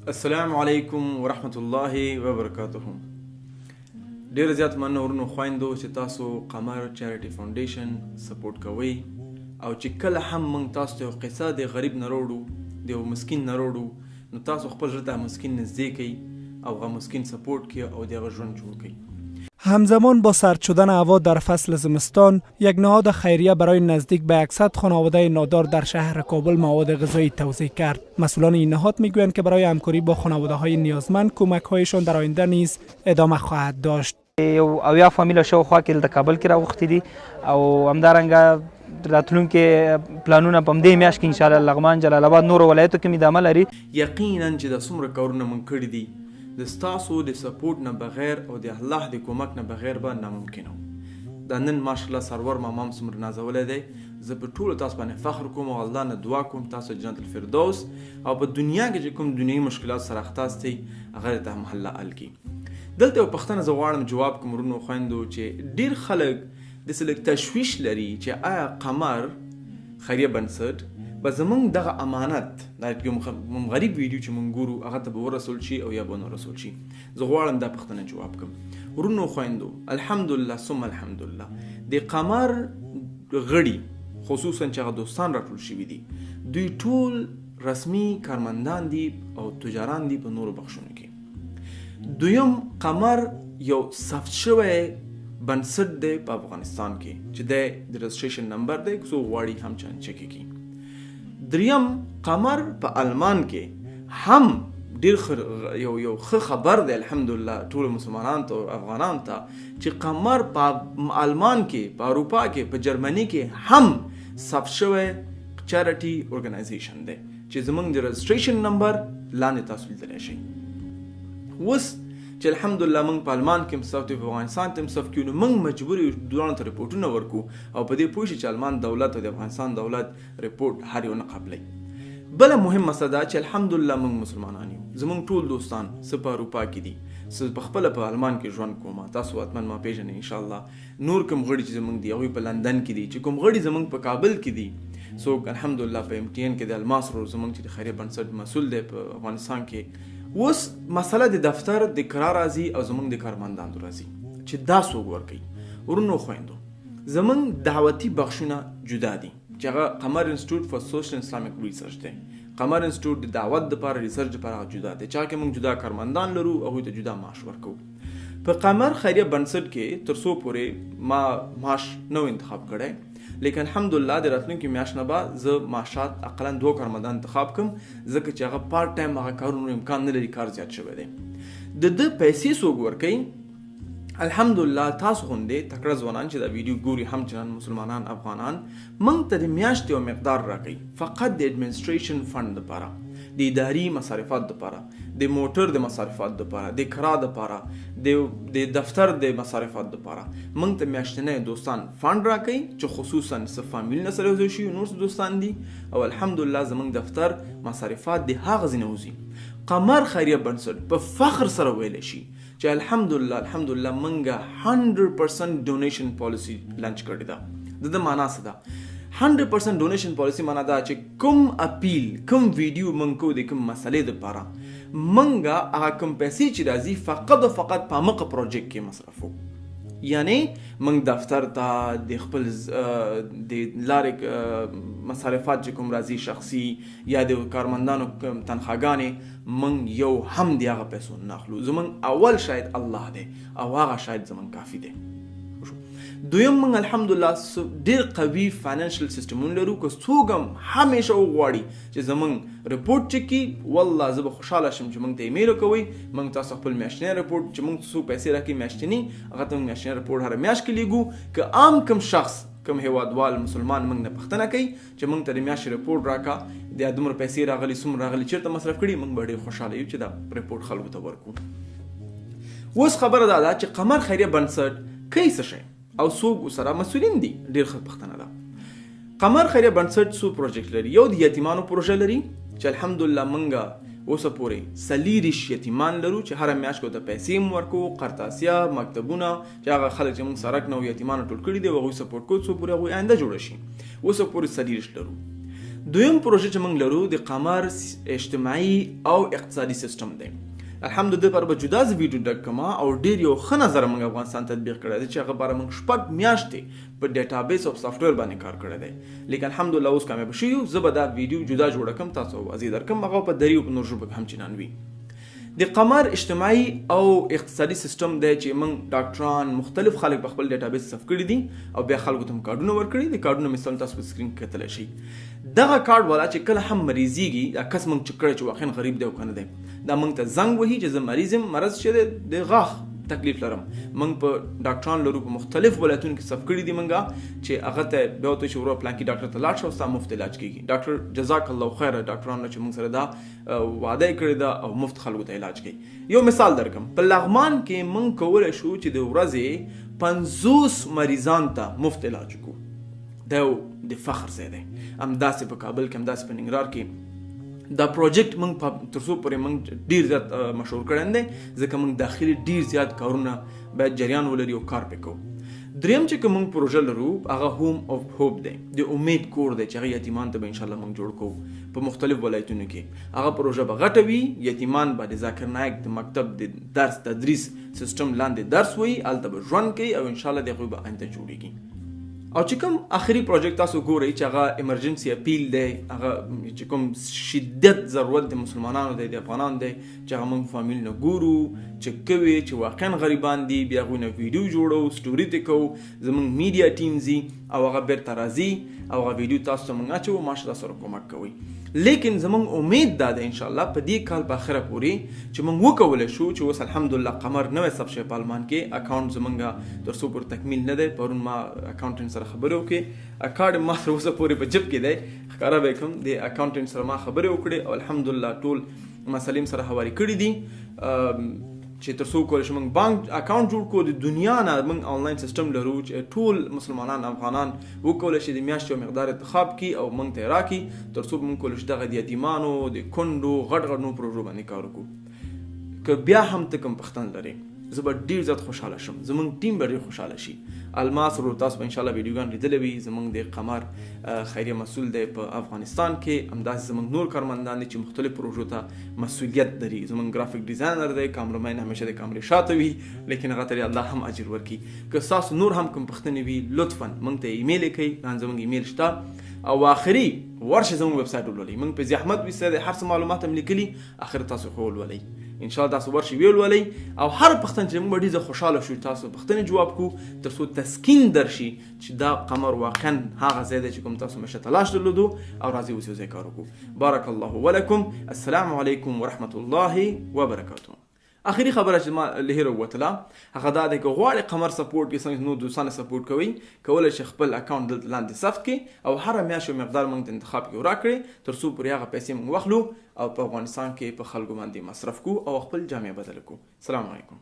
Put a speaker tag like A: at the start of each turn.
A: السلام علیکم ورحمت الله وبرکاته. ډیر زیات مننه ورونو خويندو چې تاسو قمر چیریټي فاونډیشن سپورټ کوئ او چې کله هم موږ تاسو ته قصه د غریب نه وروړو د یو مسکین نه وروړو نو تاسو خپل ژوند ته مسکین نزدیک کړئ او هغه مسکین سپورټ کړئ او دغه ژوند جوړ کړئ.
B: همزمان با سرد شدن هوا در فصل زمستان، یک نهاد خیریه برای نزدیک به 100 خانواده نادار در شهر کابل مواد غذایی توزیع کرد. مسئولان این نهاد میگویند که برای همکاری با خانواده‌های نیازمند کمک‌هایشان در آینده نیز ادامه خواهد داشت.
C: او یا فامیل شاوخوا کې د کابل کې راوختي دي او همدارنګه راتلونکي پلانونه په همدې میاشت کې انشاءالله لغمان، جلال آباد، نورو ولایتو کې مې د عمل لري.
A: یقینا چې د څومره کارونه موږ کړي دي د ستاسو د سپورټ نه بغیر او د الله د کومک نه بغیر به ناممکن و. دا نن ماشاءالله سرور مامام څومره نازولی دی. زه په ټولو تاسو باندې فخر کوم او الله نه دعا کوم تاسو جنت الفردوس او په دنیا کې چې کوم دنیوي مشکلات سره اخته استئ هغه ته هم حل کړي. دلته یو پوښتنه زه غواړم جواب کوم ورونو خویندو چې ډېر خلک داسې لږ تشویش لري چې آیا قمر خیریه بنسټ به زمونږ دغه امانت دا کوم غریب ویډیو چې مونږ ګورو هغه ته به ورسول شي او یا به نه رسول شي. زه غواړم دا پوښتنه جواب کړم ورونو خویندو. الحمدلله ثم الحمدلله د قمر غړي خصوصا چې هغه دوستان راټول شوي دي دوی ټول رسمي کارمندان دي او تجاران دي په نورو بخشونو کې. دویم قمر یو ثبت شوی بنسټ دی په افغانستان کې چې د رجسټریشن نمبر دی څو غواړي هم چان چک کړي. دریم قمر په آلمان کې هم ډیر یو ښه خبر دی الحمدلله ټول مسلمانان ته او افغانان ته چې قمر په آلمان کې، په اروپا کې، په جرمني کې هم ثبت شوی چیریټي ارګنایزیشن دی چې زمونږ د رجسټریشن نمبر لاندې تاسو لیدلی شئ. اوس چې الحمدلله موږ په آلمان کې هم صف په افغانستان ته هم صف کیو نو موږ مجبور یو دواړو ته رپورټونه ورکو او په دې پوه شي چې آلمان دولت او د افغانستان دولت رپورټ هر یو نه قبلوي. بله مهم مسله دا چې الحمدلله موږ مسلمانان یو. زموږ ټول دوستان څه په اروپا کې دي، څه پخپله په آلمان کې ژوند کومه، تاسو حتما ما پیژنئ انشاءالله. نور کوم غړي چې زموږ دي هغوی په لندن کې دي، چې کوم غړي زموږ په کابل کې دي، څوک الحمدلله په MTN کې د الماس رور زموږ چې د خیریه بنسټ مسؤل دی په افغانستان کې. اوس مسله د دفتر د قرار راځي او زمونږ د کارمندانو راځي چې دا څوک ورکوي. ورونو خویندو زمونږ دعوتي بخشونه جدا دي چې هغه قمر انسټیټیوټ فار سوشل اسلامیک ریسرچ دی. قمر انسټیټیوټ د دعوت دپاره ریسرچ دپاره جدا دی، چا کې موږ جدا کارمندان لرو هغوی ته جدا معاش ورکوو. په قمر خیریه بنسټ کې تر څو پورې ما معاش نو انتخاب کړی، لیکن الحمدلله د راتلونکي میاشت نه به زه معاشات اقلا 2 کارمندان انتخاب کړم ځکه چې هغه پارت ټایم هغه کارونو امکان نه لري، کار زیات شوی دی. د ده پیسې څوک ورکوي؟ الحمدلله تاسو غوندې تکړه ځوانان چې دا ویډیو ګوري هم جنان مسلمانان افغانان موږ ته د میاشتې یو مقدار راکوي فقط د ایډمنسټریشن فند دپاره، د اداري مصارفات دپاره، د موټر د مصارفات دپاره، د کرا دپاره، د دفتر د مصارفات دپاره موږ ته میاشتنی دوستان فند راکوي چې خصوصا څه فامیل نه سره یوځای شوي نور څه دوستان دي او الحمدلله زموږ دفتر مصارفات د هغه ځای نه وځي. قمر خیریه بنسټ په فخر سره ویلی شي چې الحمدلله موږ 100% ډونیشن پالیسي لانچ کړې ده. د ده معنا څه ده؟ 100% ډونیشن پالیسي معنا دا چې کوم اپیل، کوم ویډیو موږ کوو د کوم مسلې دپاره موږ هغه کوم پیسې چې راځي فقط او فقط په همغه پروجیکټ کې مصرفو. یعنی موږ دفتر ته د خپل د لارې مصارفات چې کوم راځي شخصي یا د کارمندانو تنخواګانې موږ یو هم د هغه پیسو نه اخلو. زموږ اول شاید الله دی او هغه شاید زموږ کافي دی. دویم موږ الحمدلله ډیر قوي فاینانشل سیستمونه لرو که څوک هم همیشه وغواړي چې زموږ رپورټ چک کړي والله زه به خوشحاله شم چې موږ ته ایمیل وکوئ موږ تاسو خپل میاشتنی رپورټ چې موږ څو پیسې راکوي میاشتني هغه ته موږ میاشتنی رپورټ هره میاشت کې لیږو. که عام کوم شخص کوم هیوادوال مسلمان موږ نه پوښتنه کوي چې موږ ته د میاشتې رپورټ راکړه د دومره پیسې راغلي څومره راغلي چېرته مصرف کړي موږ به ډېر خوشحاله یو چې دا رپورټ خلکو ته ورکړو. اوس خبره دا ده چې قمر خیریه بنسټ کوي څه شی او څوک ورسره مسؤلین دي. ډېر ښه پوښتنه ده. قمر خیریه بنسټ څو پروجیکټ لري. یو د یتیمانو پروژه لري چې الحمدلله موږ اوسه پورې 40 یتیمان لرو چې هره میاشت ته پیسې هم ورکوو، قرطاسیه، مکتبونه چې هغه خلک چې موږ سرک نه یتیمانو ټول کړي دي هغوی سپورټ کوو څو پورې هغوی آینده جوړه شي. اوسه پورې 40 لرو. دویم پروژه چې موږ لرو د قمر اجتماعي او اقتصادي سیستم دی. الحمدلله پر به جدا ز ویډیو ډک کما او ډیر یو ښه نظر موږ افغانستان تطبیق کړی دی چې هغه باره موږ 6 میاشتې په ډیټابیس او سافټویر باندې کار کړی دی. لیکن الحمدلله اوس کامیاب شوو. زه به دا ویډیو جدا جوړ کړم تاسو وازی درکم هغه په دریو په نور ژبه هم چنان وي. د قمر اجتماعي او اقتصادي سیستم دی چې موږ ډاکټران مختلف خلک په خپل ډیټابیس صف کړی دي او بیا خلکو ته کارډونه ورکړي دي. کارډونه مثال تاسو په سکرین کې کتلی شي. دغه کارډ والا چې کله هم مریضیږي دا کس موږ چې کړی چې واقعا غریب دی او کنه دی دا موږ ته زنګ وهي چې زه مریض یم مرض چې د غاښ تکلیف لرم. موږ په ډاکټران لرو په مختلف ولایتونو کې صف کړي دي موږ چې هغه ته بیا ورته چې ورو پلان کې ډاکټر ته لاړ شه او ستا مفت علاج کېږي. ډاکټر جزاک الله خیر ډاکټرانو چې موږ سره دا وعده کړې ده او مفت خلکو ته علاج کوي. یو مثال درکم په لغمان کې موږ کولی شو چې د ورځې 50 مریضان ته مفت علاج کو. دا د فخر ځای دی. همداسې په کابل کې همداسې په ننګرهار کې دا پروجیکټ موږ په تر څو پورې موږ ډیر زیات مشهور کړی دی ځکه موږ داخلي ډیر زیات کارونه باید جریان ولري او کار پې کوو. دریم چې کوم پروژه لرو هغه هوم اف هوپ دی د امید کور دی چې هغه یتیمان ته به ان شاء الله موږ جوړ کوو په مختلف ولایتونو کې. هغه پروژه به غټه وي. یتیمان به د ذاکر نایک د مکتب د درس تدریس سیستم لاندې درس وي هلته به ژوند کوي او ان شاء الله د هغوی به آینده جوړیږي. او چې کوم آخري پروجیکټ تاسو ګورئ چې هغه ایمرجنسي اپیل دی هغه چې کوم شدت ضرورت د مسلمانانو دی د افغانانو دی چې هغه موږ فامیل نه ګورو چې کوي چې واقعا غریبان دي بیا هغوی نه ویډیو جوړو سټوري ته کوو زموږ میډیا ټیم ځي او هغه بیرته راځي او هغه ویډیو تاسو ته موږ اچوو ماشاءالله سره کومک کوئ. لیکن زموږ امید دا ده ان شاء الله په دې کال په اخره پورې چې موږ وکولی شو چې اوس الحمدلله قمر نوی ثبت شوی په المان کې اکاونټ زموږ تر څو پورې تکمیل نه دی. پرون ما اکاونټنټ سره خبرې وکړې اکاډ ما تر اوسه پورې په جب کې دی ښکاره به کوم د اکاونټنټ سره ما خبرې وکړې او الحمدلله ټول مسلې سره حوالې کړي دي چې تر څو کولی شو موږ بانک اکاونټ جوړ کړو. د دنیا نه موږ آنلاین سیستم لرو چې ټول مسلمانان افغانان وکولی شي د میاشتې یو مقدار انتخاب کړي او موږ ته یې راکړي تر څو موږ کولی شو دغه د یتیمانو د کونډو غټ غټ نو پروژو باندې کار وکړو. که بیا هم ته کوم پښتون لرې زه به ډېر زیات خوشحاله شم. زموږ ټیم به ډېر خوشحاله شي. الماس ورو تاسو به انشاءالله ویډیوګان لیدلی وي. زموږ د قمر خیریه مسؤل دی په افغانستان کې. همداسې زموږ نور کارمندان دي چې مختلف پروژو ته مسؤلیت لري. زموږ ګرافیک ډیزاینر دی کامرمین همیشه د کامرې شاته وي لیکن هغه ته الله هم اجر ورکړي. که تاسو نور هم کوم پوښتنې وي لطفا موږ ته ایمیل یې کوئ. زموږ ایمیل شته او آخري ورشه زموږ ویب سایټ ولولئ. موږ په زحمت ویسته د هر څه معلومات هم لیکلي اخر تاسو خو ولولئ ان شاء الله تاسو ورشي ویولولئ او هر پښتون چې موږ ډېر خوشاله شو تاسو پښتنې جواب کو تر څو تسکین درشي چې دا قمر واقعا هغه ځای دی چې کوم تاسو مشه تلاش درلودو او راځي اوس یو ځای کار وکړو. بارک الله ولکم. السلام علیکم ورحمة الله وبرکاته. آخري خبره چې ما لهره وتله هغه دا دی که غواړئ قمر سپورټ کې څنګه نور دوستانه سپورټ کوئ کولی شئ خپل اکاونټ دلته لاندې ثبت کړئ او هره میاشت یو مقدار موږ ته انتخاب کې راکړئ تر څو پورې هغه پیسې موږ واخلو او په افغانستان کې په خلکو باندې مصرف کو او خپل جامعه بدل کو. السلام علیکم.